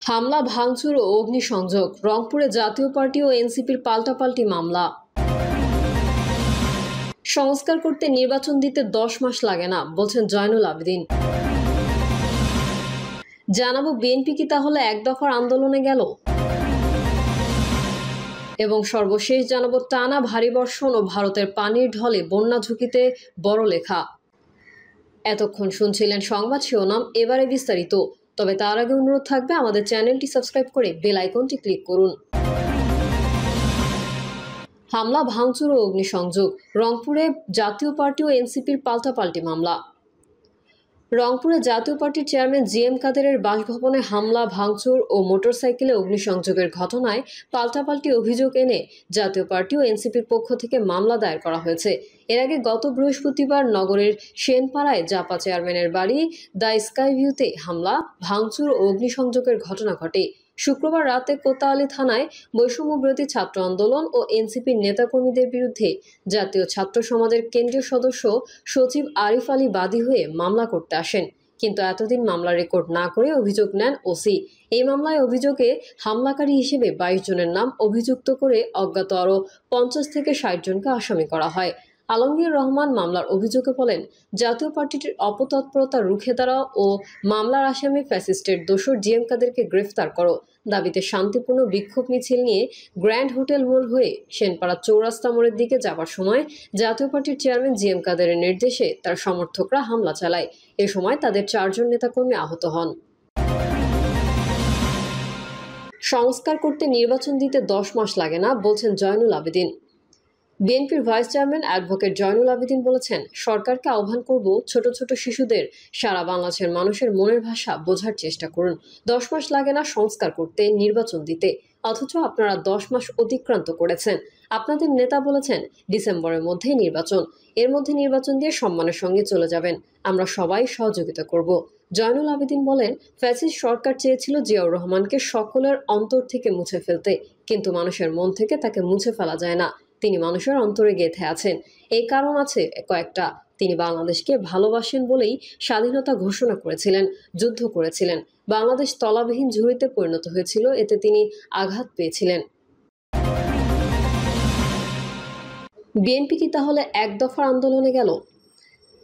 হামলা, ভাঙচুর ও অগ্নিসংযোগ। রংপুরে জাতীয় পার্টি ও এনসিপির পাল্টাপাল্টি মামলা। সংস্কার করতে নির্বাচন দিতে 10 মাস লাগে না, বলছেন জয়নুল আবেদিন। জানাবো বিএনপি কি তাহলে এক দফার আন্দোলনে গেল? এবং সর্বশেষ জানাবো টানা ভারী বর্ষণ ও ভারতের পানির ঢলে বন্যা ঝুঁকিতে বড় লেখা। এতক্ষণ শুনছিলেন সংবাদ শিরোনাম, এবারে বিস্তারিত। তবে তার আগে অনুরোধ থাকবে আমাদের চ্যানেলটি সাবস্ক্রাইব করে বেল আইকনটি ক্লিক করুন। হামলা, ভাঙচুর ও অগ্নিসংযোগ। রংপুরে জাতীয় পার্টি ও এনসিপির পাল্টাপাল্টি মামলা। রংপুরে জাতীয় পার্টির চেয়ারম্যান জিএম কাদেরের বাসভবনে হামলা, ভাঙচুর ও মোটরসাইকেলে অগ্নিসংযোগের ঘটনায় পাল্টাপাল্টি অভিযোগ এনে জাতীয় পার্টি ও এনসিপির পক্ষ থেকে মামলা দায়ের করা হয়েছে। এর আগে গত বৃহস্পতিবার নগরের সেনপাড়ায় জাপা চেয়ারম্যানের বাড়ি দ্য স্কাই ভিউতে হামলা, ভাঙচুর ও অগ্নিসংযোগের ঘটনা ঘটে। শুক্রবার রাতে কোতোয়ালি থানায় বৈষম্যবিরোধী ছাত্র আন্দোলন ও এনসিপির নেতাকর্মীদের বিরুদ্ধে জাতীয় ছাত্র সমাজের কেন্দ্রীয় সদস্য সচিব আরিফ আলী বাদী হয়ে মামলা করতে আসেন। কিন্তু এতদিন মামলা রেকর্ড না করে অভিযোগ নেন ওসি। এই মামলায় অভিযোগে হামলাকারী হিসেবে 22 জনের নাম অভিযুক্ত করে অজ্ঞাত আরও 50 থেকে 60 জনকে আসামি করা হয়। আলমগীর রহমান মামলার অভিযোগে বলেন, জাতীয় পার্টিটির অপতৎপরতা রুখে দাঁড়াও ও মামলার আসামি ফ্যাসিস্টের দোসর জিএম কাদেরকে গ্রেফতার করো দাবিতে শান্তিপূর্ণ বিক্ষোভ মিছিল নিয়ে গ্র্যান্ড হোটেল মোড় হয়ে সেনপাড়া চৌরাস্তা মোড়ের দিকে যাবার সময় জাতীয় পার্টির চেয়ারম্যান জিএম কাদেরের নির্দেশে তার সমর্থকরা হামলা চালায়। এ সময় তাদের 4 জন নেতাকর্মী আহত হন। সংস্কার করতে নির্বাচন দিতে 10 মাস লাগে না, বলছেন জয়নুল আবেদিন। বিএনপির vice chairman advocate Zainul Abedin বলেছেন, সরকারকে আহ্বান করব, ছোট ছোট শিশুদের সারা বাংলাদেশের মানুষের মনের ভাষা বোঝার চেষ্টা করুন। 10 মাস লাগে না সংস্কার করতে, নির্বাচন দিতে, অথচ আপনারা 10 মাস অতিক্রান্ত করেছেন। আপনাদের নেতা বলেছেন ডিসেম্বরের মধ্যেই নির্বাচন, এর মধ্যে নির্বাচন দিয়ে সম্মানের সঙ্গে চলে যাবেন, আমরা সবাই সহযোগিতা করব। জয়নুল আবেদিন বলেন, ফ্যাসিস্ট সরকার চেয়েছিল জিয়াউর রহমানকে সকলের অন্তর থেকে মুছে ফেলতে, কিন্তু মানুষের মন থেকে তাকে মুছে ফেলা যায় না। তিনি মানুষের অন্তরে গেঁথে আছেন। এই কারণ আছে কয়েকটা। তিনি বাংলাদেশকে ভালোবাসেন বলেই স্বাধীনতা ঘোষণা করেছিলেন, যুদ্ধ করেছিলেন। বাংলাদেশ তলাবিহীন ঝুড়িতে পরিণত হয়েছিল, এতে তিনি আঘাত পেয়েছিলেন। বিএনপি কি তাহলে এক দফার আন্দোলনে গেল?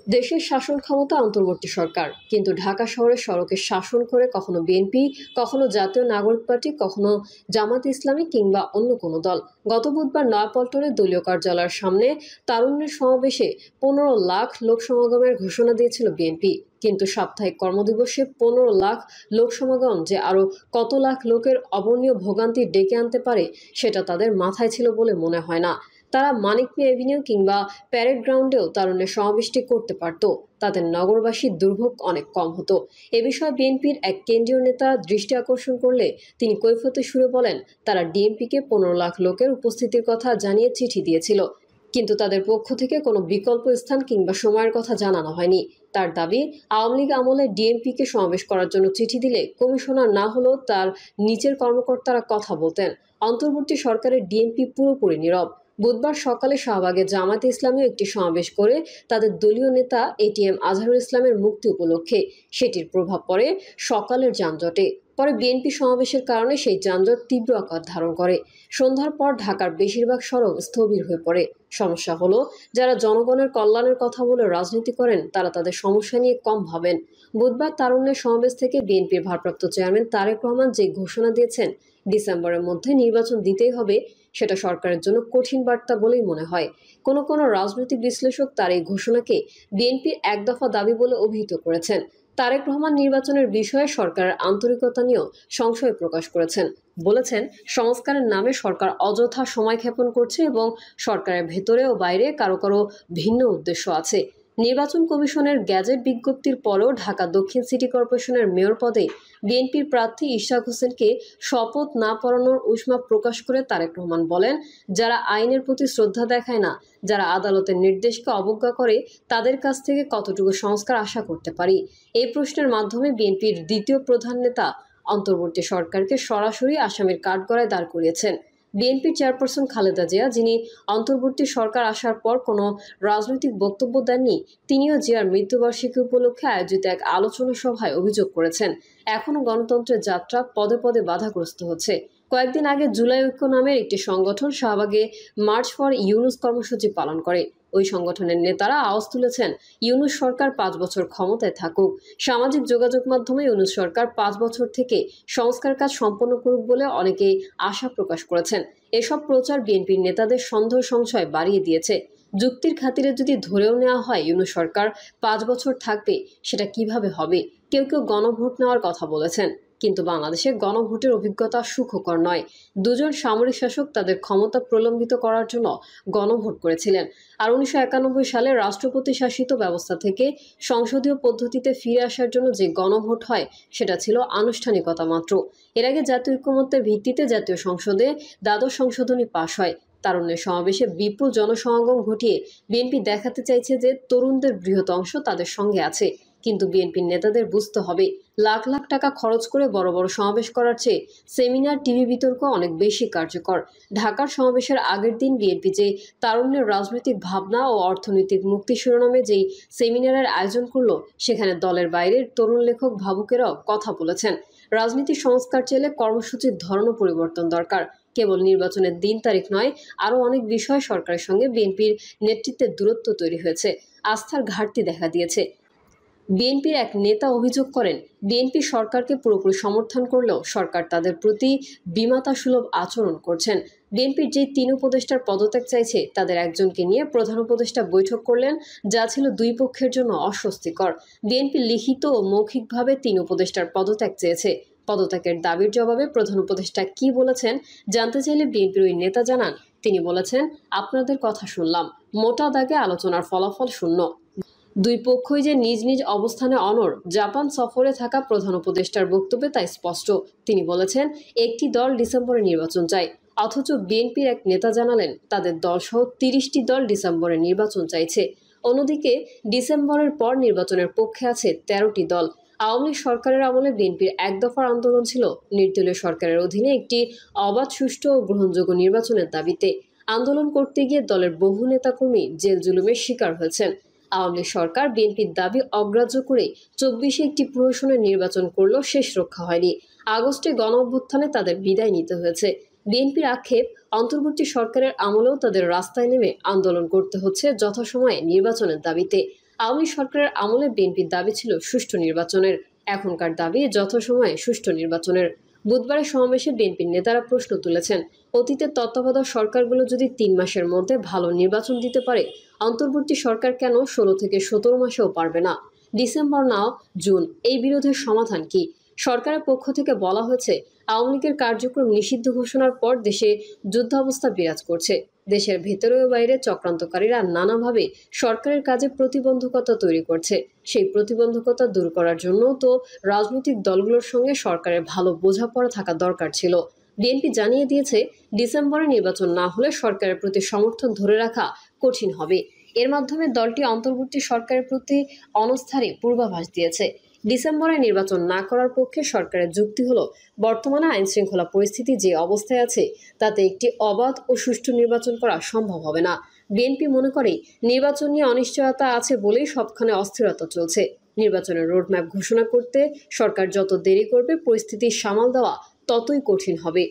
দেশের শাসন ক্ষমতা অন্তর্বর্তী সরকার, কিন্তু ঢাকা শহরের সড়কে শাসন করে কখনো বিএনপি, কখনো জাতীয় নাগরিক পার্টি, কখনো জামাত ইসলামী কিংবা অন্য কোনো দল। গত বুধবার নয়াপল্টনে দলীয় কার্যালয়ের সামনে তারুণ্যের সমাবেশে 15 লাখ লোক সমাগমের ঘোষণা দিয়েছিল বিএনপি, কিন্তু সাপ্তাহিক কর্মদিবসে 15 লাখ লোক সমাগম যে আরও কত লাখ লোকের অবর্ণীয় ভোগান্তি ডেকে আনতে পারে সেটা তাদের মাথায় ছিল বলে মনে হয় না। তারা মানিক মিয়া এভিনিউ কিংবা প্যারেড গ্রাউন্ডেও তারুণ্যের সমাবেশটি করতে পারত, তাদের নগরবাসীর দুর্ভোগ অনেক কম হতো। এ বিষয়ে বিএনপির এক কেন্দ্রীয় নেতা দৃষ্টি আকর্ষণ করলে তিনি কৈফিয়তে সুরে বলেন, তারা ডিএমপিকে 15 লাখ লোকের উপস্থিতির কথা জানিয়ে চিঠি দিয়েছিল, কিন্তু তাদের পক্ষ থেকে কোনো বিকল্প স্থান কিংবা সময়ের কথা জানানো হয়নি। তার দাবি, আওয়ামী লীগ আমলে ডিএমপিকে সমাবেশ করার জন্য চিঠি দিলে কমিশনার না হলেও তার নিচের কর্মকর্তারা কথা বলতেন। অন্তর্বর্তী সরকারের ডিএমপি পুরোপুরি নীরব। বুধবার সকালে শাহবাগে জামাতে ইসলামীও একটি সমাবেশ করে তাদের দলীয় নেতা এটিএম আজহারুল ইসলামের মুক্তি উপলক্ষে। সেটির প্রভাব পড়ে সকালের যানজটে। পরে বিএনপি সমাবেশের কারণে সেই যানজট তীব্র আকার ধারণ করে। সন্ধ্যার পর ঢাকার বেশিরভাগ সড়ক স্থবির হয়ে পড়ে। সমস্যা হলো, যারা জনগণের কল্যাণের কথা বলে রাজনীতি করেন তারা তাদের সমস্যা নিয়ে কম ভাবেন। বুধবার তারুণ্যের সমাবেশ থেকে বিএনপির ভারপ্রাপ্ত চেয়ারম্যান তারেক রহমান যে ঘোষণা দিয়েছেন ডিসেম্বরের মধ্যে নির্বাচন দিতেই হবে, সেটা সরকারের জন্য কঠিন বার্তা বলেই মনে হয়। কোনো রাজনৈতিক বিশ্লেষক তার এই ঘোষণাকে বিএনপির এক দফা দাবি বলে অভিহিত করেছেন। তারেক রহমান নির্বাচনের বিষয়ে সরকারের আন্তরিকতা নিয়েও সংশয় প্রকাশ করেছেন। বলেছেন, সংস্কারের নামে সরকার অযথা সময় ক্ষেপণ করছে এবং সরকারের ভেতরে ও বাইরে কারো ভিন্ন উদ্দেশ্য আছে। নির্বাচন কমিশনের গ্যাজেট বিজ্ঞপ্তির পরেও ঢাকা দক্ষিণ সিটি কর্পোরেশনের মেয়র পদে বিএনপির প্রার্থী ইশরাক হোসেনকে শপথ না পড়ানোর উষ্মা প্রকাশ করে তারেক রহমান বলেন, যারা আইনের প্রতি শ্রদ্ধা দেখায় না, যারা আদালতের নির্দেশকে অবজ্ঞা করে, তাদের কাছ থেকে কতটুকু সংস্কার আশা করতে পারি? এই প্রশ্নের মাধ্যমে বিএনপির দ্বিতীয় প্রধান নেতা অন্তর্বর্তী সরকারকে সরাসরি আসামির কাঠগড়ায় দাঁড় করিয়েছেন। বিএনপির চেয়ারপারসন খালেদা জিয়া, যিনি অন্তর্বর্তী সরকার আসার পর কোনো রাজনৈতিক বক্তব্য দেননি, তিনিও জিয়ার মৃত্যুবার্ষিকী উপলক্ষে আয়োজিত এক আলোচনা সভায় অভিযোগ করেছেন, এখনও গণতন্ত্রের যাত্রা পদে পদে বাধাগ্রস্ত হচ্ছে। কয়েকদিন আগে জুলাই ঐক্য নামের একটি সংগঠন শাহবাগে মার্চ ফর ইউনুস কর্মসূচি পালন করে। ওই সংগঠনের নেতারা আওয়াজ তুলেছেন, ইউনুস সরকার 5 বছর ক্ষমতায় থাকুক। সামাজিক যোগাযোগ মাধ্যমে ইউনুস সরকার 5 বছর থেকে সংস্কার কাজ সম্পন্ন করুক বলে অনেকেই আশা প্রকাশ করেছেন। এসব প্রচার বিএনপির নেতাদের সন্দেহ সংশয় বাড়িয়ে দিয়েছে। যুক্তির খাতিরে যদি ধরেও নেওয়া হয় ইউনুস সরকার 5 বছর থাকবে, সেটা কিভাবে হবে? কেউ কেউ গণভোট নেওয়ার কথা বলেছেন, কিন্তু বাংলাদেশে গণভোটের অভিজ্ঞতা সুখকর নয়। দুজন সামরিক শাসক তাদের ক্ষমতা প্রলম্বিত করার জন্য গণভোট করেছিলেন। আর 1991 সালে রাষ্ট্রপতি শাসিত ব্যবস্থা থেকে সংসদীয় পদ্ধতিতে ফিরে আসার জন্য যে গণভোট হয়, সেটা ছিল আনুষ্ঠানিকতা মাত্র। এর আগে জাতীয় ঐক্যমত্যের ভিত্তিতে জাতীয় সংসদে দ্বাদশ সংশোধনী পাশ হয়। তারুণ্যের সমাবেশে বিপুল জনসমাগম ঘটিয়ে বিএনপি দেখাতে চাইছে যে তরুণদের বৃহৎ অংশ তাদের সঙ্গে আছে। কিন্তু বিএনপির নেতাদের বুঝতে হবে, লাখ লাখ টাকা খরচ করে বড় বড় সমাবেশ করার চেয়ে সেমিনার, টিভি বিতর্ক অনেক বেশি কার্যকর। ঢাকার সমাবেশের আগের দিন বিএনপি যে তারুণ্যের রাজনৈতিক ভাবনা ও অর্থনৈতিক মুক্তি শিরোনামে যেই সেমিনারের আয়োজন করলো, সেখানে দলের বাইরের তরুণ লেখক ভাবুকেরাও কথা বলেছেন। রাজনীতি সংস্কার চাইলে কর্মসূচির ধরনও পরিবর্তন দরকার। কেবল নির্বাচনের দিন তারিখ নয়, আরও অনেক বিষয় সরকারের সঙ্গে বিএনপির নেতৃত্বের দূরত্ব তৈরি হয়েছে, আস্থার ঘাটতি দেখা দিয়েছে। বিএনপির এক নেতা অভিযোগ করেন, বিএনপি সরকারকে পুরোপুরি সমর্থন করলেও সরকার তাদের প্রতি বিমাতাসুলভ আচরণ করছেন। বিএনপির যে 3 উপদেষ্টার পদত্যাগ চাইছে, তাদের একজনকে নিয়ে প্রধান উপদেষ্টা বৈঠক করলেন, যা ছিল দুই পক্ষের জন্য অস্বস্তিকর। বিএনপি লিখিত ও মৌখিকভাবে 3 উপদেষ্টার পদত্যাগ চেয়েছে। পদত্যাগের দাবির জবাবে প্রধান উপদেষ্টা কি বলেছেন জানতে চাইলে বিএনপির ওই নেতা জানান, তিনি বলেছেন, আপনাদের কথা শুনলাম, মোটা দাগে আলোচনার ফলাফল শূন্য। দুই পক্ষই যে নিজ নিজ অবস্থানে অনড়, জাপান সফরে থাকা প্রধান উপদেষ্টার বক্তব্যে তাই স্পষ্ট। তিনি বলেছেন, একটি দল ডিসেম্বরে নির্বাচন চায়, অথচ বিএনপির এক নেতা জানালেন তাদের দলসহ 30টি দল ডিসেম্বরে নির্বাচন চাইছে। অন্যদিকে ডিসেম্বরের পর নির্বাচনের পক্ষে আছে 13টি দল। আওয়ামী লীগ সরকারের আমলে বিএনপির এক দফার আন্দোলন ছিল নির্দলীয় সরকারের অধীনে একটি অবাধ, সুষ্ঠু ও গ্রহণযোগ্য নির্বাচনের দাবিতে। আন্দোলন করতে গিয়ে দলের বহু নেতাকর্মী জেল জুলুমের শিকার হয়েছেন। আওয়ামী লীগ সরকার বিএনপির দাবি অগ্রাহ্য করে 24-এ একটি প্রহসনের নির্বাচন করলেও শেষ রক্ষা হয়নি। আগস্টে গণ-অভ্যুত্থানে তাদের বিদায় নিতে হয়েছে। বিএনপির আক্ষেপ, অন্তর্বর্তী সরকারের আমলেও তাদের রাস্তায় নেমে আন্দোলন করতে হচ্ছে যথাসময়ে নির্বাচনের দাবিতে। আওয়ামী লীগ সরকারের আমলে বিএনপির দাবি ছিল সুষ্ঠু নির্বাচনের, এখনকার দাবি যথাসময়ে সুষ্ঠু নির্বাচনের। বুধবারের সমাবেশে বিএনপির নেতারা প্রশ্ন তুলেছেন, অতীতের তত্ত্বাবধায়ক সরকারগুলো যদি 3 মাসের মধ্যে ভালো নির্বাচন দিতে পারে, অন্তর্বর্তী সরকার কেন 16 থেকে 17 মাসেও পারবে না? ডিসেম্বর না জুন, এই বিরোধের সমাধান কি? সরকারের পক্ষ থেকে বলা হয়েছে, আওয়ামী লীগের কার্যক্রম নিষিদ্ধ ঘোষণার পর দেশে যুদ্ধাবস্থা বিরাজ করছে। দেশের ভেতরে ও বাইরে চক্রান্তকারীরা নানাভাবে সরকারের কাজে প্রতিবন্ধকতা তৈরি করছে। সেই প্রতিবন্ধকতা দূর করার জন্য তো রাজনৈতিক দলগুলোর সঙ্গে সরকারের ভালো বোঝাপড়া থাকা দরকার ছিল। বিএনপি জানিয়ে দিয়েছে, ডিসেম্বরে নির্বাচন না হলে সরকারের প্রতি সমর্থন ধরে রাখা কঠিন হবে। এর মাধ্যমে দলটি অন্তর্বর্তী সরকারের প্রতি অনাস্থারই পূর্বাভাস দিয়েছে। ডিসেম্বরে নির্বাচন না করার পক্ষে সরকারের যুক্তি হলো, বর্তমানে আইনশৃঙ্খলা পরিস্থিতি যে অবস্থায় আছে, তাতে একটি অবাধ ও সুষ্ঠু নির্বাচন করা সম্ভব হবে না। বিএনপি মনে করে, নির্বাচন নিয়ে অনিশ্চয়তা আছে বলেই সবখানে অস্থিরতা চলছে। নির্বাচনের রোডম্যাপ ঘোষণা করতে সরকার যত দেরি করবে, পরিস্থিতি সামাল দেওয়া ততই কঠিন হবে।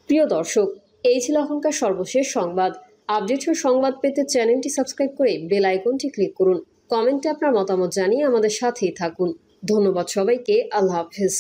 প্রিয় দর্শক, এই ছিল এখনকার সর্বশেষ সংবাদ। আপডেট ও সংবাদ পেতে চ্যানেলটি সাবস্ক্রাইব করে বেল আইকনটি ক্লিক করুন। কমেন্টে আপনার মতামত জানিয়ে আমাদের সাথেই থাকুন। ধন্যবাদ সবাইকে। আল্লাহ হাফেজ।